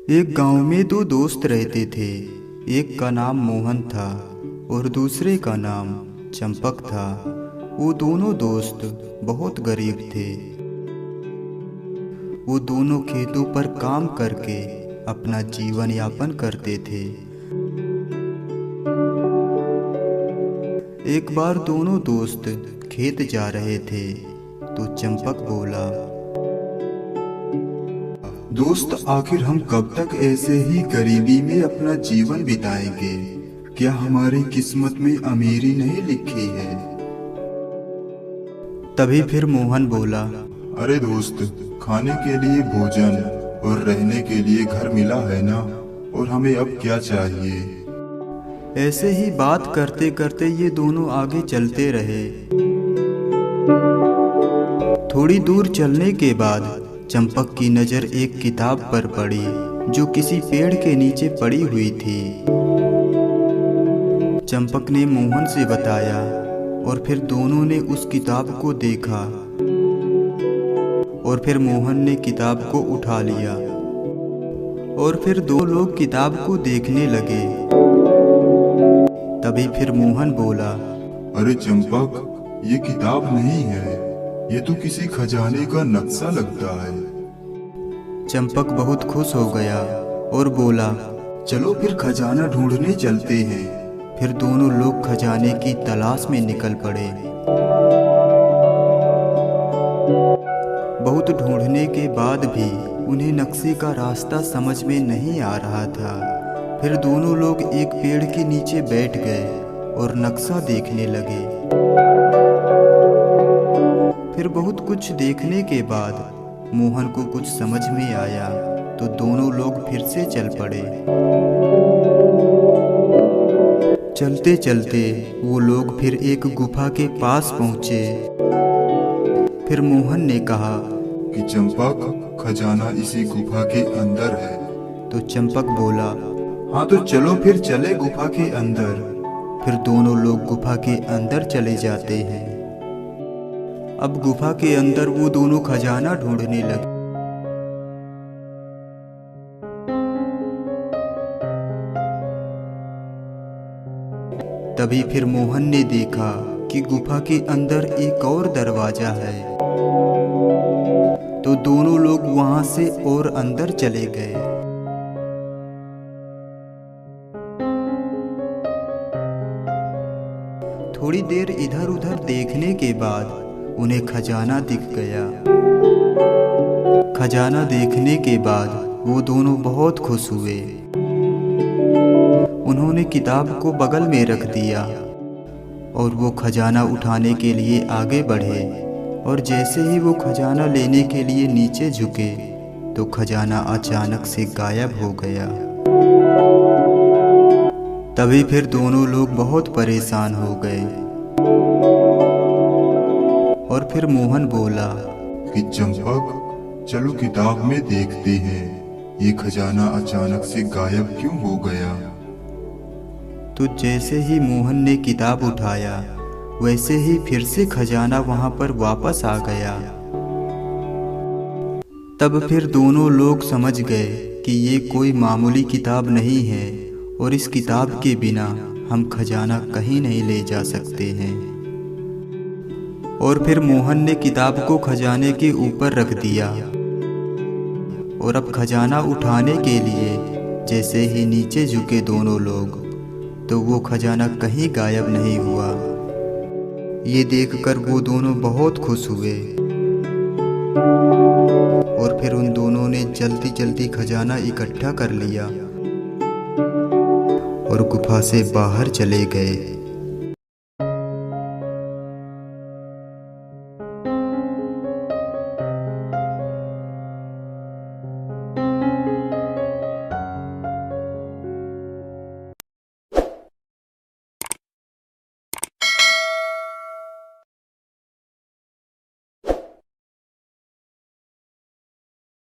एक गांव में दो दोस्त रहते थे। एक का नाम मोहन था और दूसरे का नाम चंपक था। वो दोनों दोस्त बहुत गरीब थे। वो दोनों खेतों पर काम करके अपना जीवन यापन करते थे। एक बार दोनों दोस्त खेत जा रहे थे तो चंपक बोला, दोस्त, आखिर हम कब तक ऐसे ही गरीबी में अपना जीवन बिताएंगे? क्या हमारी किस्मत में अमीरी नहीं लिखी है? तभी फिर मोहन बोला, अरे दोस्त, खाने के लिए भोजन और रहने के लिए घर मिला है ना, और हमें अब क्या चाहिए? ऐसे ही बात करते करते ये दोनों आगे चलते रहे। थोड़ी दूर चलने के बाद चंपक की नज़र एक किताब पर पड़ी जो किसी पेड़ के नीचे पड़ी हुई थी। चंपक ने मोहन से बताया और फिर दोनों ने उस किताब को देखा और फिर मोहन ने किताब को उठा लिया और फिर दो लोग किताब को देखने लगे। तभी फिर मोहन बोला, अरे चंपक, ये किताब नहीं है, ये तो किसी खजाने का नक्शा लगता है। चंपक बहुत खुश हो गया और बोला, चलो फिर खजाना ढूंढने चलते हैं। फिर दोनों लोग खजाने की तलाश में निकल पड़े। बहुत ढूंढने के बाद भी उन्हें नक्शे का रास्ता समझ में नहीं आ रहा था। फिर दोनों लोग एक पेड़ के नीचे बैठ गए और नक्शा देखने लगे। फिर बहुत कुछ देखने के बाद मोहन को कुछ समझ में आया तो दोनों लोग फिर से चल पड़े। चलते चलते वो लोग फिर एक गुफा के पास पहुंचे। फिर मोहन ने कहा कि चंपक, खजाना इसी गुफा के अंदर है। तो चंपक बोला, हाँ तो चलो फिर चले गुफा के अंदर। फिर दोनों लोग गुफा के अंदर चले जाते हैं। अब गुफा के अंदर वो दोनों खजाना ढूंढने लगे। तभी फिर मोहन ने देखा कि गुफा के अंदर एक और दरवाजा है। तो दोनों लोग वहां से और अंदर चले गए। थोड़ी देर इधर उधर देखने के बाद उन्हें खजाना दिख गया। खजाना देखने के बाद वो दोनों बहुत खुश हुए। उन्होंने किताब को बगल में रख दिया और वो खजाना उठाने के लिए आगे बढ़े। और जैसे ही वो खजाना लेने के लिए नीचे झुके तो खजाना अचानक से गायब हो गया। तभी फिर दोनों लोग बहुत परेशान हो गए और फिर मोहन बोला कि चंपक, चलो किताब में देखते हैं, ये खजाना अचानक से गायब क्यों हो गया? तो जैसे ही मोहन ने किताब उठाया वैसे ही फिर से खजाना वहां पर वापस आ गया। तब फिर दोनों लोग समझ गए कि ये कोई मामूली किताब नहीं है और इस किताब के बिना हम खजाना कहीं नहीं ले जा सकते हैं। और फिर मोहन ने किताब को खजाने के ऊपर रख दिया और अब खजाना उठाने के लिए जैसे ही नीचे झुके दोनों लोग तो वो खजाना कहीं गायब नहीं हुआ। ये देखकर वो दोनों बहुत खुश हुए और फिर उन दोनों ने जल्दी जल्दी खजाना इकट्ठा कर लिया और गुफा से बाहर चले गए।